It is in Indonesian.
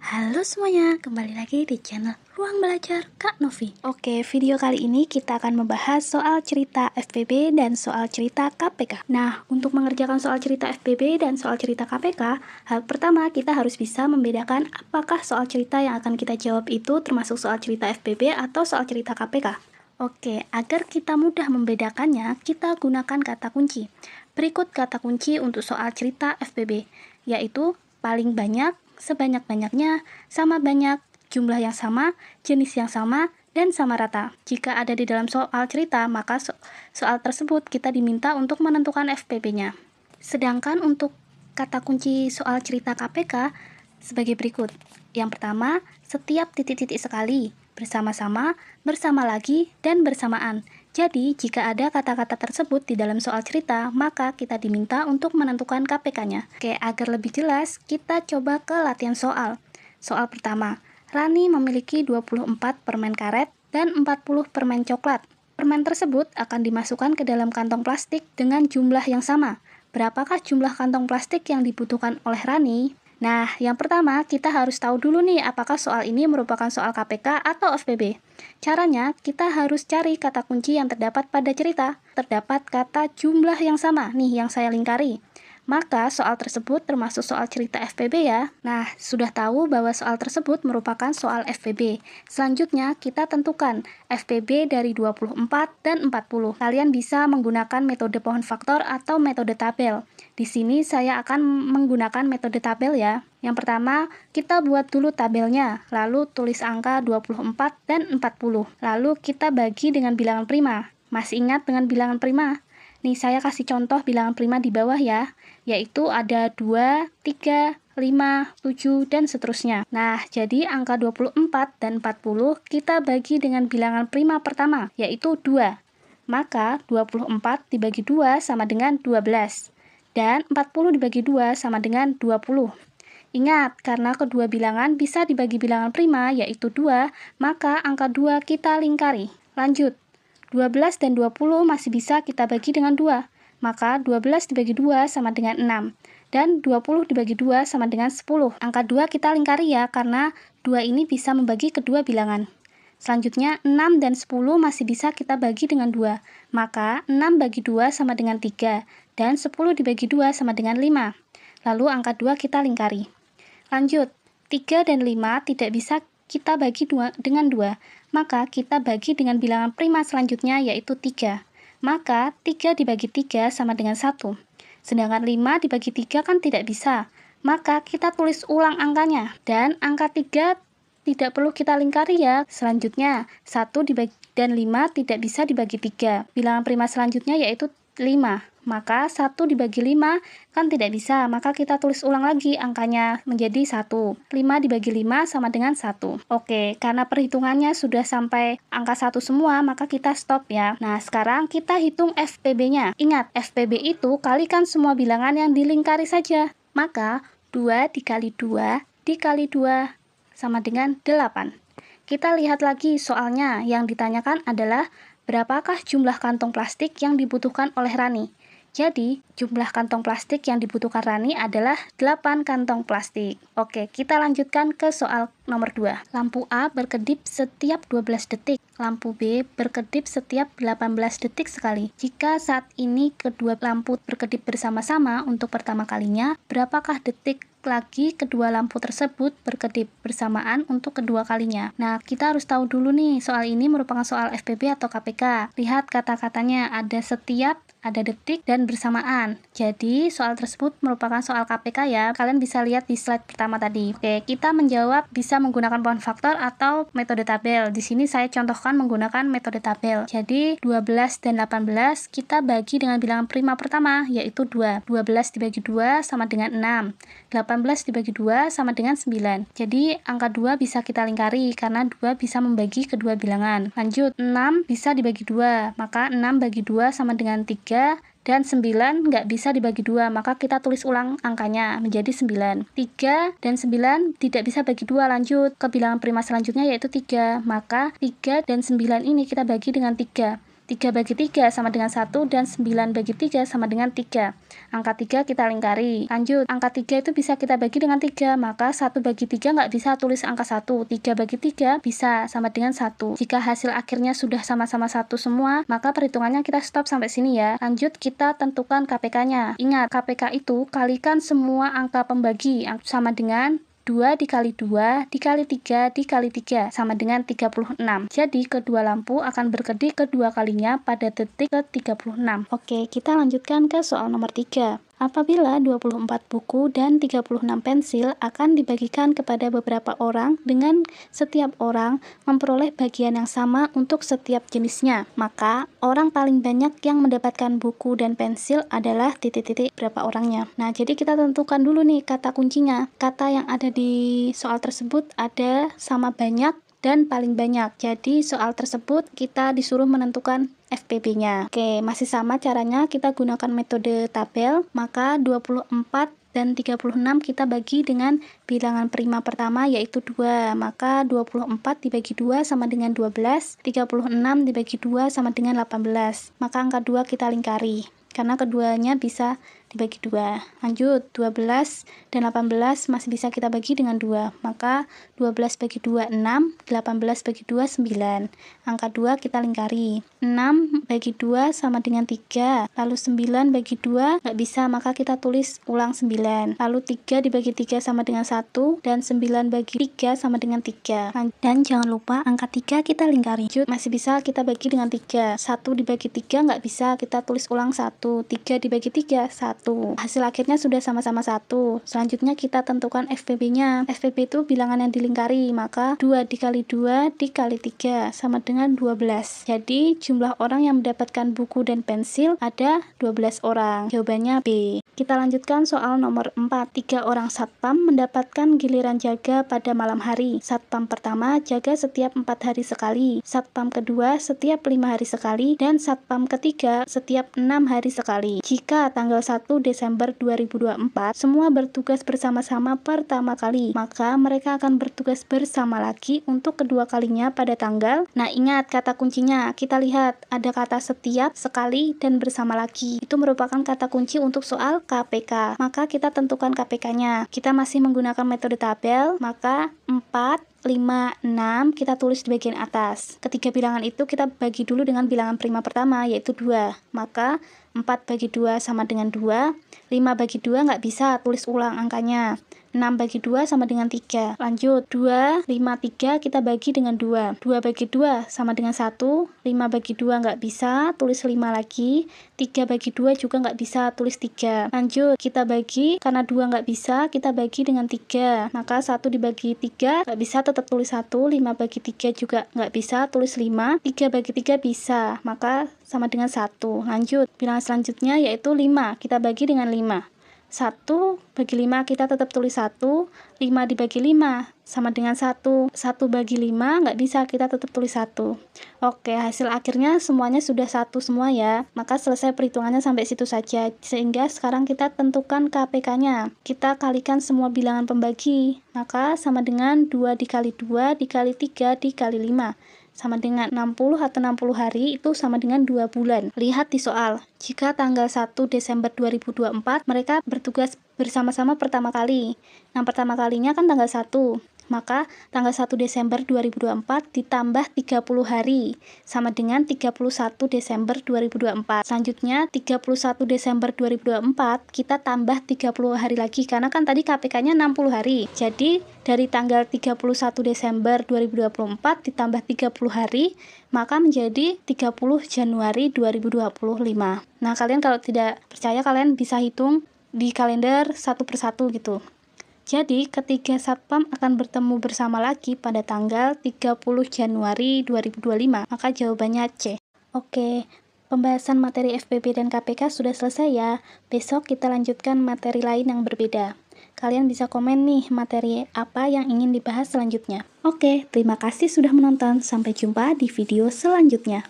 Halo semuanya, kembali lagi di channel Ruang Belajar Kak Novi. Oke, video kali ini kita akan membahas soal cerita FPB dan soal cerita KPK. Nah, untuk mengerjakan soal cerita FPB dan soal cerita KPK, hal pertama kita harus bisa membedakan apakah soal cerita yang akan kita jawab itu termasuk soal cerita FPB atau soal cerita KPK. Oke, agar kita mudah membedakannya, kita gunakan kata kunci. Berikut kata kunci untuk soal cerita FPB, yaitu paling banyak, sebanyak-banyaknya, sama banyak, jumlah yang sama, jenis yang sama, dan sama rata. Jika ada di dalam soal cerita, maka soal tersebut kita diminta untuk menentukan FPB-nya. Sedangkan untuk kata kunci soal cerita KPK sebagai berikut. Yang pertama, setiap titik-titik sekali, bersama-sama, bersama lagi, dan bersamaan. Jadi, jika ada kata-kata tersebut di dalam soal cerita, maka kita diminta untuk menentukan KPK-nya. Oke, agar lebih jelas, kita coba ke latihan soal. Soal pertama, Rani memiliki 24 permen karet dan 40 permen coklat. Permen tersebut akan dimasukkan ke dalam kantong plastik dengan jumlah yang sama. Berapakah jumlah kantong plastik yang dibutuhkan oleh Rani? Nah, yang pertama, kita harus tahu dulu nih apakah soal ini merupakan soal KPK atau FPB. Caranya, kita harus cari kata kunci yang terdapat pada cerita. Terdapat kata jumlah yang sama, nih yang saya lingkari. Maka soal tersebut termasuk soal cerita FPB ya. Nah, sudah tahu bahwa soal tersebut merupakan soal FPB. Selanjutnya, kita tentukan FPB dari 24 dan 40. Kalian bisa menggunakan metode pohon faktor atau metode tabel. Di sini saya akan menggunakan metode tabel ya. Yang pertama, kita buat dulu tabelnya, lalu tulis angka 24 dan 40. Lalu kita bagi dengan bilangan prima. Masih ingat dengan bilangan prima? Nih, saya kasih contoh bilangan prima di bawah ya, yaitu ada 2, 3, 5, 7, dan seterusnya. Nah, jadi angka 24 dan 40 kita bagi dengan bilangan prima pertama, yaitu 2. Maka 24 dibagi 2 sama dengan 12. Dan 40 dibagi 2 sama dengan 20. Ingat, karena kedua bilangan bisa dibagi bilangan prima, yaitu 2, maka angka 2 kita lingkari. Lanjut. 12 dan 20 masih bisa kita bagi dengan 2. Maka 12 dibagi 2 sama dengan 6. Dan 20 dibagi 2 sama dengan 10. Angka 2 kita lingkari ya, karena 2 ini bisa membagi kedua bilangan. Selanjutnya, 6 dan 10 masih bisa kita bagi dengan 2. Maka 6 bagi 2 sama dengan 3. Dan 10 dibagi 2 sama dengan 5. Lalu angka 2 kita lingkari. Lanjut, 3 dan 5 tidak bisa kita bagi dengan 2. Maka kita bagi dengan bilangan prima selanjutnya yaitu 3. Maka 3 dibagi 3 sama dengan 1. Sedangkan 5 dibagi 3 kan tidak bisa. Maka kita tulis ulang angkanya. Dan angka 3 tidak perlu kita lingkari ya. Selanjutnya, 1 dan 5 tidak bisa dibagi 3. Bilangan prima selanjutnya yaitu 5. Maka 1 dibagi 5 kan tidak bisa, maka kita tulis ulang lagi angkanya menjadi 1. 5 dibagi 5 sama dengan 1. Oke, karena perhitungannya sudah sampai angka 1 semua, maka kita stop ya. Nah, sekarang kita hitung FPB-nya. Ingat, FPB itu kalikan semua bilangan yang dilingkari saja. Maka 2 dikali 2 dikali 2 sama dengan 8. Kita lihat lagi soalnya, yang ditanyakan adalah berapakah jumlah kantong plastik yang dibutuhkan oleh Rani. Jadi, jumlah kantong plastik yang dibutuhkan Rani adalah 8 kantong plastik. Oke, kita lanjutkan ke soal nomor 2. Lampu A berkedip setiap 12 detik. Lampu B berkedip setiap 18 detik sekali. Jika saat ini kedua lampu berkedip bersama-sama untuk pertama kalinya, berapakah detik lagi kedua lampu tersebut berkedip bersamaan untuk kedua kalinya? Nah, kita harus tahu dulu nih, soal ini merupakan soal FPB atau KPK. Lihat kata-katanya, ada setiap, ada detik, dan bersamaan. Jadi, soal tersebut merupakan soal KPK ya. Kalian bisa lihat di slide pertama tadi. Oke, kita menjawab bisa menggunakan pohon faktor atau metode tabel. Di sini saya contohkan menggunakan metode tabel. Jadi, 12 dan 18 kita bagi dengan bilangan prima pertama, yaitu 2. 12 dibagi 2 sama dengan 6. 18 dibagi 2 sama dengan 9. Jadi, angka 2 bisa kita lingkari, karena 2 bisa membagi kedua bilangan. Lanjut, 6 bisa dibagi 2. Maka 6 bagi 2 sama dengan 3. Dan 9 nggak bisa dibagi 2, maka kita tulis ulang angkanya menjadi 9. 3 dan 9 tidak bisa bagi 2, lanjut ke bilangan prima selanjutnya yaitu 3. Maka 3 dan 9 ini kita bagi dengan 3. 3 bagi 3 sama dengan 1 dan 9 bagi 3 sama dengan 3. Angka 3 kita lingkari. Lanjut, angka 3 itu bisa kita bagi dengan 3, maka 1 bagi 3 nggak bisa tulis angka 1. 3 bagi 3 bisa sama dengan 1. Jika hasil akhirnya sudah sama-sama 1 semua, maka perhitungannya kita stop sampai sini ya. Lanjut, kita tentukan KPK-nya. Ingat, KPK itu kalikan semua angka pembagi sama dengan 2 dikali 2 dikali 3 dikali 3 sama dengan 36. Jadi kedua lampu akan berkedip kedua kalinya pada detik ke-36. Oke, kita lanjutkan ke soal nomor 3. Apabila 24 buku dan 36 pensil akan dibagikan kepada beberapa orang dengan setiap orang memperoleh bagian yang sama untuk setiap jenisnya, maka orang paling banyak yang mendapatkan buku dan pensil adalah titik-titik berapa orangnya. Nah, jadi kita tentukan dulu nih kata kuncinya. Kata yang ada di soal tersebut ada, sama banyak, dan paling banyak. Jadi soal tersebut kita disuruh menentukan FPB-nya. Oke, masih sama caranya, kita gunakan metode tabel. Maka 24 dan 36 kita bagi dengan bilangan prima pertama yaitu 2. Maka 24 dibagi 2 sama dengan 12, 36 dibagi 2 sama dengan 18. Maka angka 2 kita lingkari, karena keduanya bisa dibagi 2. Lanjut, 12 dan 18 masih bisa kita bagi dengan 2. Maka 12 bagi 2, 6. 18 bagi 2, 9. Angka 2 kita lingkari. 6 bagi 2 sama dengan 3. Lalu 9 bagi 2 nggak bisa, maka kita tulis ulang 9. Lalu 3 dibagi 3 sama dengan 1. Dan 9 bagi 3 sama dengan 3. Dan jangan lupa angka 3 kita lingkari. Lanjut, masih bisa kita bagi dengan 3. 1 dibagi 3 nggak bisa, kita tulis ulang 1. 3 dibagi 3, 1. Hasil akhirnya sudah sama-sama 1. Selanjutnya kita tentukan FPB-nya. FPB itu bilangan yang dilingkari, maka 2 dikali 2 dikali 3 sama dengan 12. Jadi jumlah orang yang mendapatkan buku dan pensil ada 12 orang. Jawabannya B. Kita lanjutkan soal nomor 4. 3 orang satpam mendapatkan giliran jaga pada malam hari. Satpam pertama jaga setiap 4 hari sekali, satpam kedua setiap 5 hari sekali, dan satpam ketiga setiap 6 hari sekali. Jika tanggal 1 Desember 2024 semua bertugas bersama-sama pertama kali, maka mereka akan bertugas bersama lagi untuk kedua kalinya pada tanggal. Nah, ingat kata kuncinya. Kita lihat ada kata setiap, sekali, dan bersama lagi. Itu merupakan kata kunci untuk soal KPK. Maka kita tentukan KPK-nya. Kita masih menggunakan metode tabel, maka 4, 5, 6 kita tulis di bagian atas. Ketiga bilangan itu kita bagi dulu dengan bilangan prima pertama yaitu 2. Maka 4 bagi 2 sama dengan 2. 5 bagi 2 nggak bisa, tulis ulang angkanya. 6 bagi 2 sama dengan 3. Lanjut, 2, 5, 3 kita bagi dengan 2. 2 bagi 2 sama dengan 1. 5 bagi 2 nggak bisa, tulis 5 lagi. 3 bagi 2 juga nggak bisa, tulis 3. Lanjut, kita bagi, karena 2 nggak bisa, kita bagi dengan 3. Maka 1 dibagi 3 nggak bisa, tetap tulis 1. 5 bagi 3 juga nggak bisa, tulis 5. 3 bagi 3 bisa, maka sama dengan 1. Lanjut, bilangan selanjutnya yaitu 5. Kita bagi dengan 5. 1 bagi 5 kita tetap tulis 1. 5 dibagi 5 sama dengan 1. 1 bagi 5 nggak bisa, kita tetap tulis 1. Oke, hasil akhirnya semuanya sudah 1 semua ya. Maka selesai perhitungannya sampai situ saja. Sehingga sekarang kita tentukan KPK-nya. Kita kalikan semua bilangan pembagi. Maka sama dengan 2 dikali 2 dikali 3 dikali 5. Sama dengan 60 atau 60 hari itu sama dengan 2 bulan. Lihat di soal. Jika tanggal 1 Desember 2024 mereka bertugas bersama-sama pertama kali. Yang pertama kalinya kan tanggal 1. Maka tanggal 1 Desember 2024 ditambah 30 hari sama dengan 31 Desember 2024. Selanjutnya 31 Desember 2024 kita tambah 30 hari lagi karena kan tadi KPK-nya 60 hari. Jadi dari tanggal 31 Desember 2024 ditambah 30 hari maka menjadi 30 Januari 2025. Nah, kalian kalau tidak percaya kalian bisa hitung di kalender satu persatu gitu. Jadi, ketiga satpam akan bertemu bersama lagi pada tanggal 30 Januari 2025. Maka jawabannya C. Oke, pembahasan materi FPB dan KPK sudah selesai ya. Besok kita lanjutkan materi lain yang berbeda. Kalian bisa komen nih materi apa yang ingin dibahas selanjutnya. Oke, terima kasih sudah menonton. Sampai jumpa di video selanjutnya.